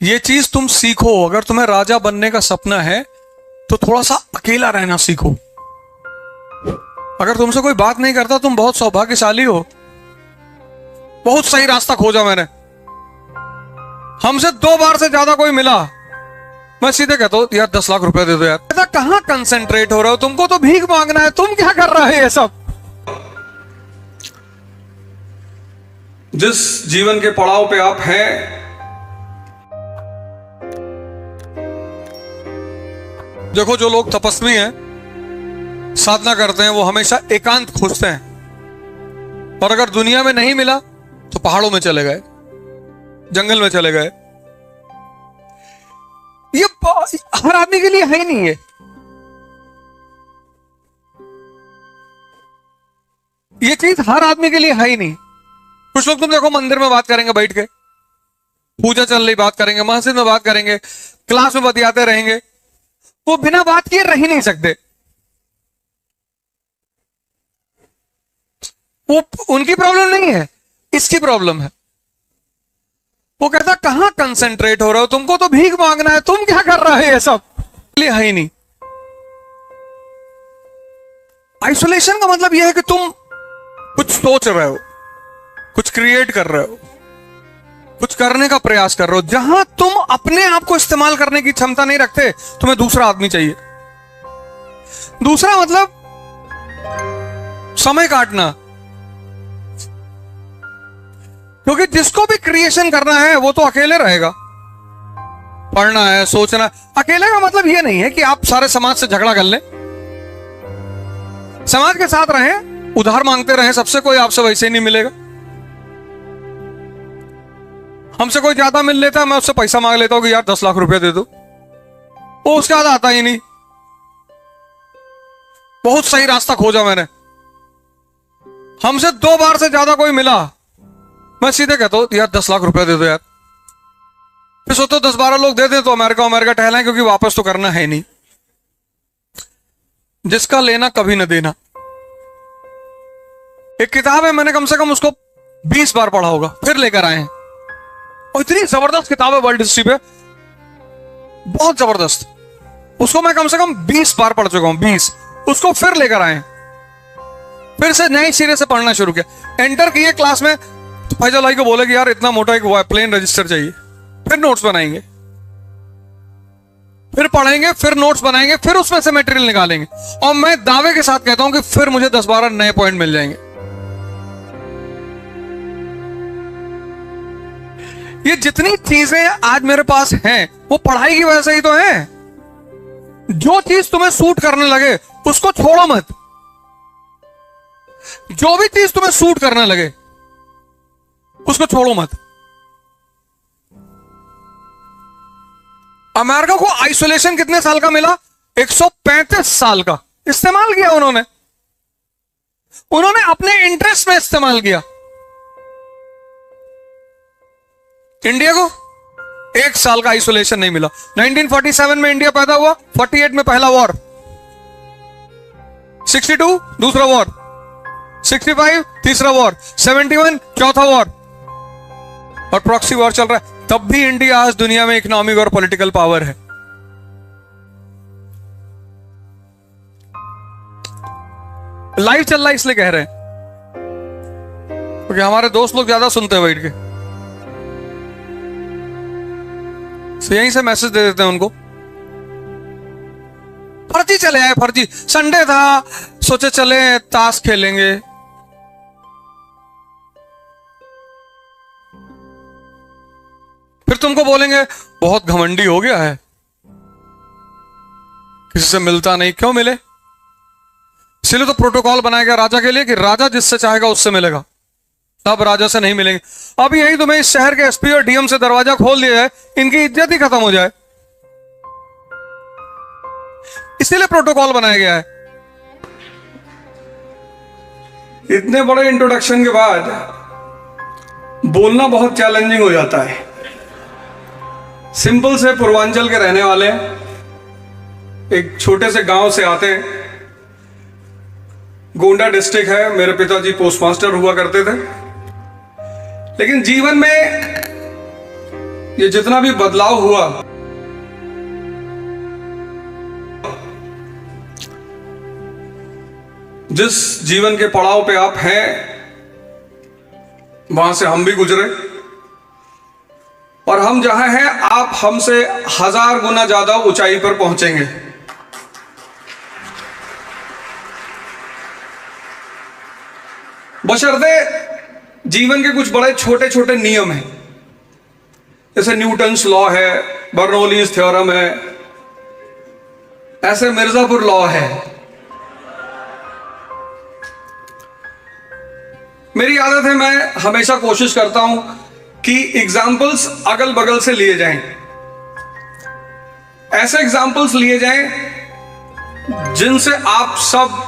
ये चीज तुम सीखो। अगर तुम्हें राजा बनने का सपना है तो थोड़ा सा अकेला रहना सीखो। अगर तुमसे कोई बात नहीं करता, तुम बहुत सौभाग्यशाली हो। बहुत सही रास्ता खोजा मैंने। हमसे 2 बार से ज्यादा कोई मिला, मैं सीधे कहता हूं यार 10 लाख रुपए दे दो यार। ऐसा कहां कंसेंट्रेट हो रहे हो? तुमको तो भीख मांगना है, तुम क्या कर रहे हो ये सब? जिस जीवन के पड़ाव पे आप हैं, देखो जो लोग तपस्वी हैं, साधना करते हैं, वो हमेशा एकांत खोजते हैं। और अगर दुनिया में नहीं मिला तो पहाड़ों में चले गए, जंगल में चले गए। ये हर आदमी के लिए है ही नहीं है। ये चीज हर आदमी के लिए है ही नहीं। कुछ लोग तुम देखो मंदिर में बात करेंगे, बैठ के पूजा चल रही बात करेंगे, मस्जिद में बात करेंगे, क्लास में बतियाते रहेंगे। वो बिना बात किए रह ही नहीं सकते। वो उनकी प्रॉब्लम नहीं है, इसकी प्रॉब्लम है। वो कहता कहां कंसेंट्रेट हो रहे हो? तुमको तो भीख मांगना है, तुम क्या कर रहे हो ये सब? लिए है ही नहीं। आइसोलेशन का मतलब यह है कि तुम कुछ सोच रहे हो, कुछ क्रिएट कर रहे हो, कुछ करने का प्रयास कर रहे हो। जहां तुम अपने आप को इस्तेमाल करने की क्षमता नहीं रखते, तुम्हें दूसरा आदमी चाहिए। दूसरा मतलब समय काटना। क्योंकि जिसको भी क्रिएशन करना है वो तो अकेले रहेगा। पढ़ना है, सोचना है। अकेले का मतलब ये नहीं है कि आप सारे समाज से झगड़ा कर लें। समाज के साथ रहें, उधार मांगते रहें सबसे, कोई आपसे वैसे ही नहीं मिलेगा। हमसे कोई ज्यादा मिल लेता है, मैं उससे पैसा मांग लेता हूं कि यार 10 लाख रुपए दे दो, वो उसके बाद आता ही नहीं। बहुत सही रास्ता खोजा मैंने। हमसे 2 बार से ज्यादा कोई मिला, मैं सीधे कहता हूं यार 10 लाख रुपए दे दो यार। फिर सोचो 10-12 लोग दे दे तो अमेरिका टहलाएं, क्योंकि वापस तो करना है नहीं। जिसका लेना कभी न देना। एक किताब है, मैंने कम से कम उसको 20 बार पढ़ा होगा, फिर लेकर आए हैं। और इतनी जबरदस्त किताब है वर्ल्ड हिस्ट्री पे, बहुत जबरदस्त। उसको मैं कम से कम 20 बार पढ़ चुका हूं, 20। उसको फिर लेकर आए, फिर से नए सिरे से पढ़ना शुरू किया। एंटर किए क्लास में तो फैजल भाई को बोले कि यार इतना मोटा एक प्लेन रजिस्टर चाहिए। फिर नोट्स बनाएंगे, फिर पढ़ेंगे, फिर नोट्स बनाएंगे, फिर उसमें से मटेरियल निकालेंगे। और मैं दावे के साथ कहता हूं कि फिर मुझे 10-12 नए पॉइंट मिल जाएंगे। ये जितनी चीजें आज मेरे पास हैं, वो पढ़ाई की वजह से ही तो है। जो चीज तुम्हें सूट करने लगे उसको छोड़ो मत। जो भी चीज तुम्हें सूट करने लगे उसको छोड़ो मत। अमेरिका को आइसोलेशन कितने साल का मिला? 135 साल का। इस्तेमाल किया उन्होंने अपने इंटरेस्ट में इस्तेमाल किया। इंडिया को 1 साल का आइसोलेशन नहीं मिला। 1947 में इंडिया पैदा हुआ, 48 में पहला वॉर, 62 दूसरा वॉर, 65 तीसरा वॉर, 71 चौथा वॉर, और प्रॉक्सी वॉर चल रहा है। तब भी इंडिया आज दुनिया में इकोनॉमिक और पॉलिटिकल पावर है। लाइव चल रहा है इसलिए कह रहे हैं, क्योंकि हमारे दोस्त लोग ज्यादा सुनते हैं बैठ के, तो यहीं से मैसेज दे देते हैं उनको। फर्जी चले आए, फर्जी। संडे था, सोचे चले ताश खेलेंगे। फिर तुमको बोलेंगे बहुत घमंडी हो गया है, किसी से मिलता नहीं। क्यों मिले? इसलिए तो प्रोटोकॉल बनाया गया राजा के लिए कि राजा जिससे चाहेगा उससे मिलेगा, तब राजा से नहीं मिलेंगे। अब यही तुम्हें इस शहर के एसपी और डीएम से दरवाजा खोल दिया है, इनकी इज्जत ही खत्म हो जाए, इसीलिए प्रोटोकॉल बनाया गया है। इतने बड़े इंट्रोडक्शन के बाद बोलना बहुत चैलेंजिंग हो जाता है। सिंपल से पूर्वांचल के रहने वाले, एक छोटे से गांव से आते हैं। गोंडा डिस्ट्रिक्ट है, मेरे पिताजी पोस्टमास्टर हुआ करते थे। लेकिन जीवन में ये जितना भी बदलाव हुआ, जिस जीवन के पड़ाव पे आप हैं, वहां से हम भी गुजरे, और हम जहां हैं आप हमसे 1000 गुना ज्यादा ऊंचाई पर पहुंचेंगे। बशर्ते जीवन के कुछ बड़े छोटे छोटे नियम हैं, जैसे न्यूटन्स लॉ है, बर्नौलीज थ्योरम है, ऐसे मिर्जापुर लॉ है। मेरी आदत है, मैं हमेशा कोशिश करता हूं कि एग्जाम्पल्स अगल बगल से लिए जाएं, ऐसे एग्जाम्पल्स लिए जाएं जिनसे आप सब